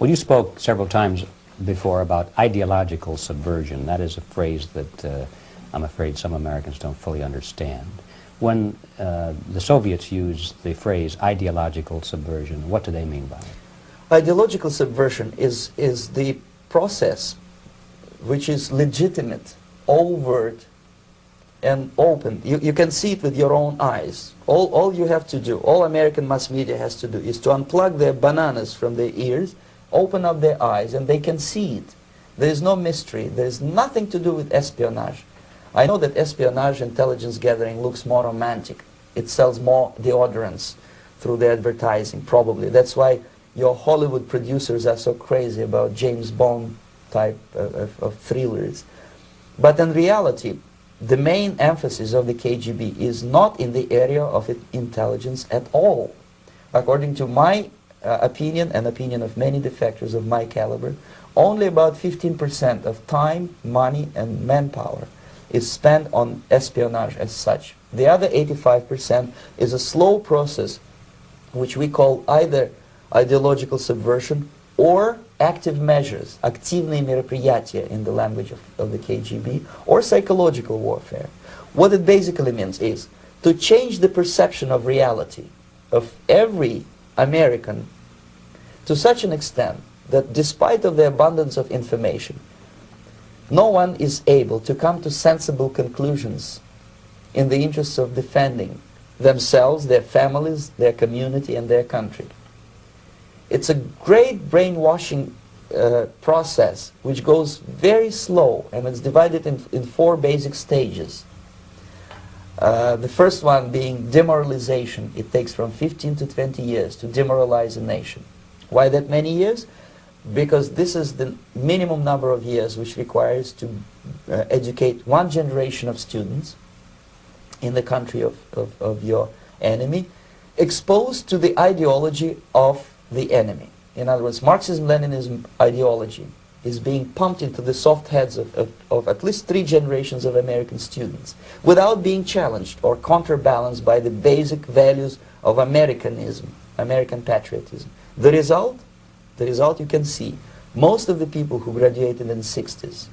Well, you spoke several times before about ideological subversion. That is a phrase that I'm afraid some Americans don't fully understand. When the Soviets used the phrase ideological subversion, what do they mean by it? Ideological subversion is the process which is legitimate, overt, and open. You can see it with your own eyes. All you have to do, all American mass media has to do, is to unplug their bananas from their ears, open up their eyes, and they can see it. There is no mystery. There is nothing to do with espionage. I know that espionage intelligence gathering looks more romantic. It sells more deodorants through the advertising, probably. That's why your Hollywood producers are so crazy about James Bond type of thrillers. But in reality, the main emphasis of the KGB is not in the area of intelligence at all. According to my opinion and opinion of many defectors of my caliber, only about 15% of time, money, and manpower is spent on espionage as such. The other 85% is a slow process which we call either ideological subversion or active measures, активные мероприятия in the language of the KGB, or psychological warfare. What it basically means is to change the perception of reality of every American to such an extent that despite of the abundance of information, no one is able to come to sensible conclusions in the interests of defending themselves, their families, their community, and their country. It's a great brainwashing process which goes very slow, and it's divided in 4 basic stages. The first one being demoralization. It takes from 15 to 20 years to demoralize a nation. Why that many years? Because this is the minimum number of years which requires to educate one generation of students in the country of your enemy, exposed to the ideology of the enemy. In other words, Marxism and Leninism ideology is being pumped into the soft heads of at least 3 generations of American students without being challenged or counterbalanced by the basic values of Americanism, American patriotism. The result you can see. Most of the people who graduated in the 60s,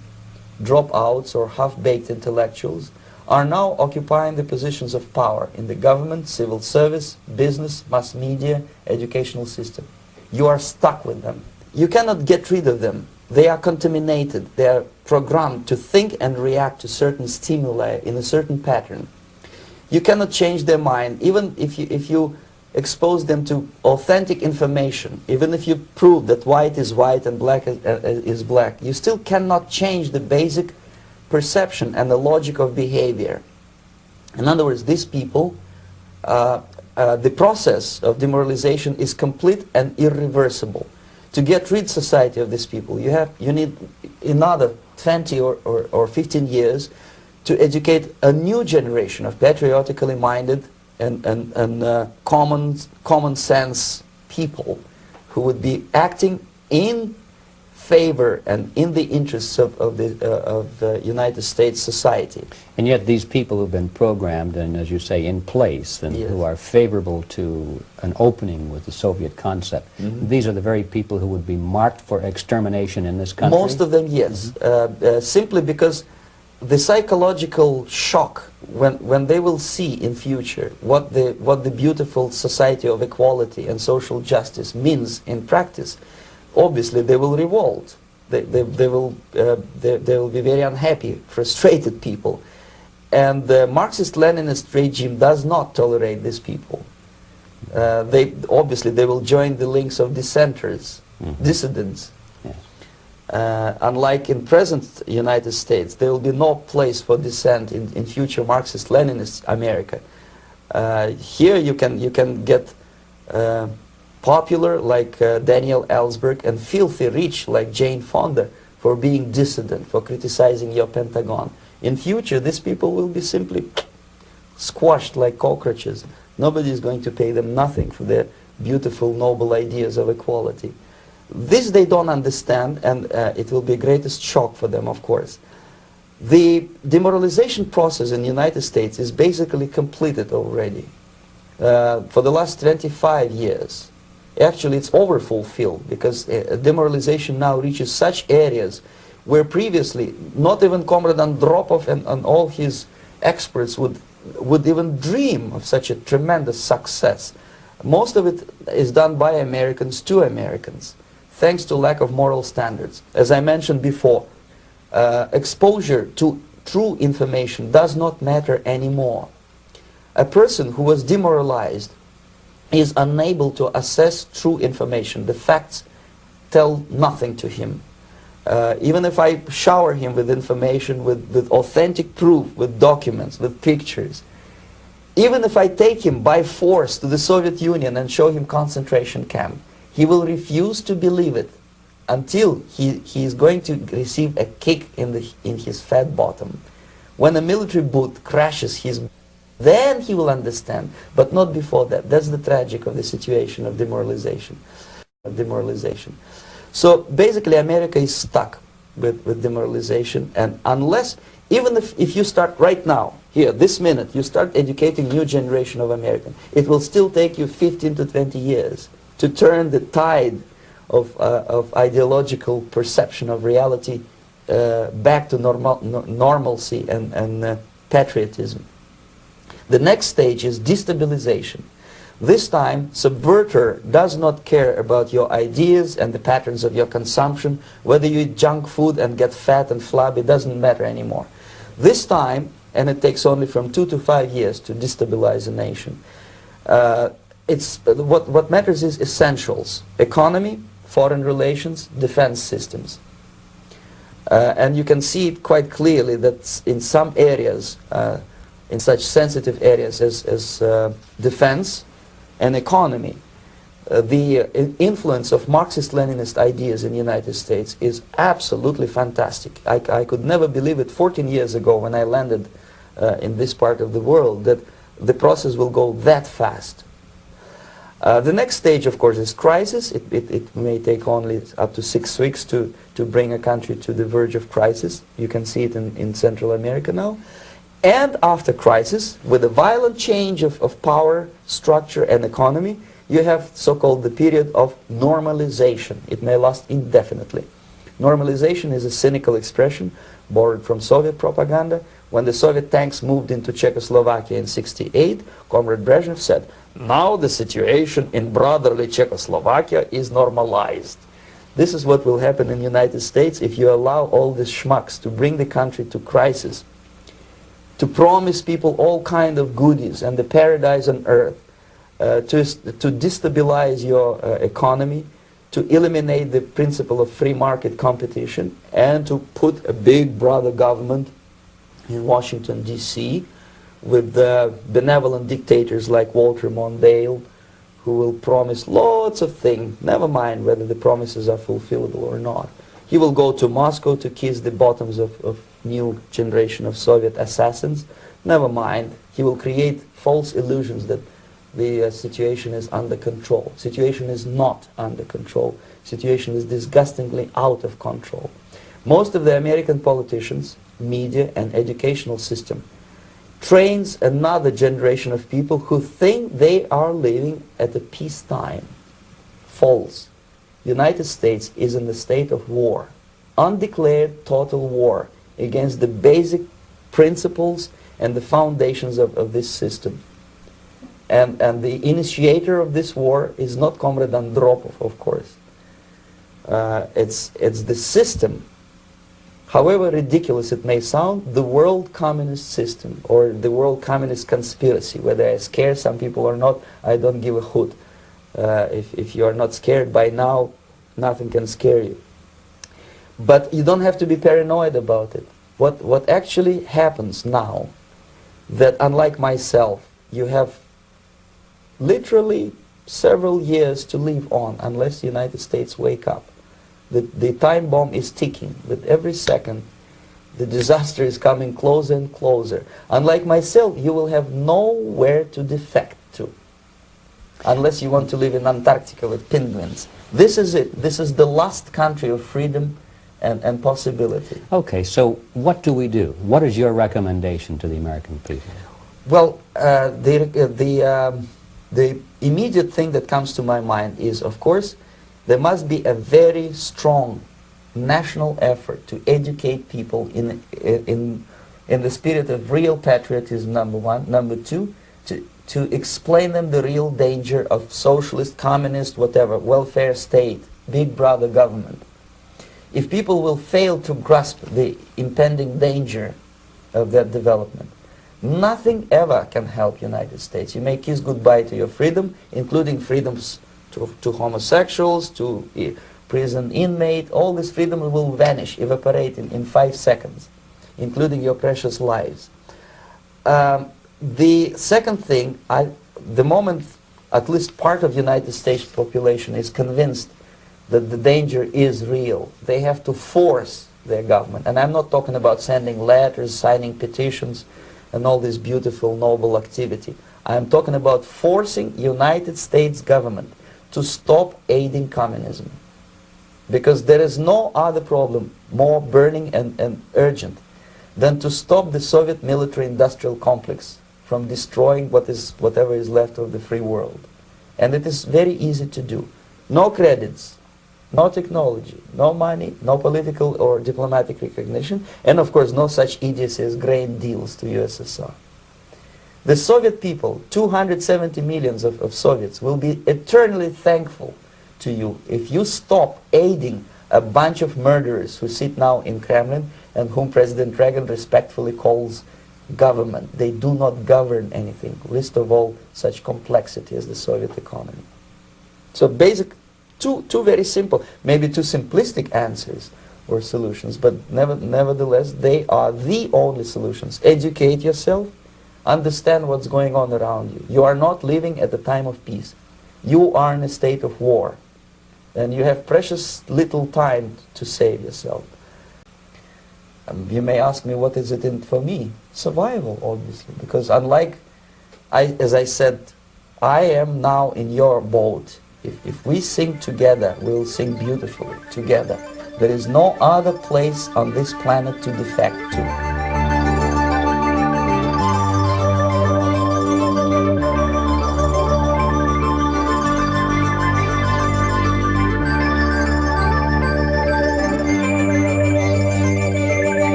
dropouts or half-baked intellectuals, are now occupying the positions of power in the government, civil service, business, mass media, educational system. You are stuck with them. You cannot get rid of them. They are contaminated. They are programmed to think and react to certain stimuli in a certain pattern. You cannot change their mind, even if you expose them to authentic information, even if you prove that white is white and black is black, you still cannot change the basic perception and the logic of behavior. In other words, these people, the process of demoralization is complete and irreversible. To get rid of society of these people, you need another 20 or 15 years to educate a new generation of patriotically minded and common sense people who would be acting in favor and in the interests of the United States society. And yet these people who've been programmed and, as you say, in place, and Yes. who are favorable to an opening with the Soviet concept, these are the very people who would be marked for extermination in this country? Most of them, yes. Simply because the psychological shock when they will see in future what the beautiful society of equality and social justice means in practice, obviously they will revolt. They will be very unhappy, frustrated people. And the Marxist-Leninist regime does not tolerate these people. Obviously they will join the links of dissenters, dissidents. Unlike in present United States, there will be no place for dissent in future Marxist-Leninist America. Here you can get popular like Daniel Ellsberg and filthy rich like Jane Fonda for being dissident, for criticizing your Pentagon. In future, these people will be simply squashed like cockroaches. Nobody is going to pay them nothing for their beautiful, noble ideas of equality. This they don't understand, and it will be a greatest shock for them, of course. The demoralization process in the United States is basically completed already. For the last 25 years, Actually, it's overfulfilled, because demoralization now reaches such areas where previously not even Comrade Andropov and all his experts would even dream of such a tremendous success. Most of it is done by Americans to Americans, thanks to lack of moral standards. As I mentioned before, exposure to true information does not matter anymore. A person who was demoralized is unable to assess true information. The facts tell nothing to him. Even if I shower him with information, with authentic proof, with documents, with pictures, even if I take him by force to the Soviet Union and show him concentration camp, he will refuse to believe it until he is going to receive a kick in his fat bottom. When a military boot crashes his, then he will understand, but not before that. That's the tragic of the situation of demoralization. So basically America is stuck with demoralization, and unless, even if you start right now, here, this minute, you start educating new generation of Americans, it will still take you 15 to 20 years to turn the tide of ideological perception of reality back to normalcy and patriotism. The next stage is destabilization. This time, subverter does not care about your ideas and the patterns of your consumption. Whether you eat junk food and get fat and flabby, doesn't matter anymore. This time, and it takes only from 2 to 5 years to destabilize a nation, what matters is essentials: economy, foreign relations, defense systems. And you can see it quite clearly that in some areas, in such sensitive areas as defense and economy, the influence of Marxist-Leninist ideas in the United States is absolutely fantastic. I could never believe it 14 years ago when I landed in this part of the world, that the process will go that fast. The next stage, of course, is crisis. It may take only up to 6 weeks to bring a country to the verge of crisis. You can see it in Central America now. And after crisis, with a violent change of power, structure, and economy, you have so-called the period of normalization. It may last indefinitely. Normalization is a cynical expression borrowed from Soviet propaganda. When the Soviet tanks moved into Czechoslovakia in '68, Comrade Brezhnev said, "Now the situation in brotherly Czechoslovakia is normalized." This is what will happen in the United States if you allow all these schmucks to bring the country to crisis, to promise people all kind of goodies and the paradise on earth, to destabilize your economy, to eliminate the principle of free market competition, and to put a big brother government in Washington, D.C., with benevolent dictators like Walter Mondale, who will promise lots of things, never mind whether the promises are fulfillable or not. He will go to Moscow to kiss the bottoms of new generation of Soviet assassins. Never mind, he will create false illusions that the situation is under control. Situation is not under control. Situation is disgustingly out of control. Most of the American politicians, media, and educational system trains another generation of people who think they are living at a peacetime. False. The United States is in the state of war, undeclared total war against the basic principles and the foundations of this system. And the initiator of this war is not Comrade Andropov, of course. It's the system. However ridiculous it may sound, the world communist system, or the world communist conspiracy, whether I scare some people or not, I don't give a hoot. If you are not scared by now, nothing can scare you. But you don't have to be paranoid about it. What actually happens now, that unlike myself, you have literally several years to live on unless the United States wake up. The time bomb is ticking. With every second, the disaster is coming closer and closer. Unlike myself, you will have nowhere to defect to, unless you want to live in Antarctica with penguins. This is it. This is the last country of freedom and possibility. Okay, so what do we do? What is your recommendation to the American people? Well, The immediate thing that comes to my mind is, of course, there must be a very strong national effort to educate people in the spirit of real patriotism, number one. Number two, to explain them the real danger of socialist, communist, whatever, welfare state, big brother government. If people will fail to grasp the impending danger of that development, nothing ever can help United States. You may kiss goodbye to your freedom, including freedoms to homosexuals, to prison inmate. All this freedom will vanish, evaporate in 5 seconds, including your precious lives. The second thing, the moment at least part of the United States population is convinced that the danger is real, they have to force their government. And I'm not talking about sending letters, signing petitions, and all this beautiful, noble activity. I'm talking about forcing United States government to stop aiding communism. Because there is no other problem more burning and urgent than to stop the Soviet military-industrial complex from destroying whatever is left of the free world. And it is very easy to do. No credits, no technology, no money, no political or diplomatic recognition, and of course no such idiocy as grain deals to USSR. The Soviet people, 270 millions of Soviets, will be eternally thankful to you if you stop aiding a bunch of murderers who sit now in Kremlin and whom President Reagan respectfully calls government. They do not govern anything, least of all such complexity as the Soviet economy. So two very simple, maybe too simplistic answers or solutions, but nevertheless they are the only solutions. Educate yourself, understand what's going on around you. You are not living at a time of peace. You are in a state of war, and you have precious little time to save yourself. You may ask me, what is it in for me? Survival, obviously, because unlike, as I said, I am now in your boat. If we sing together, we'll sing beautifully together. There is no other place on this planet to defect to.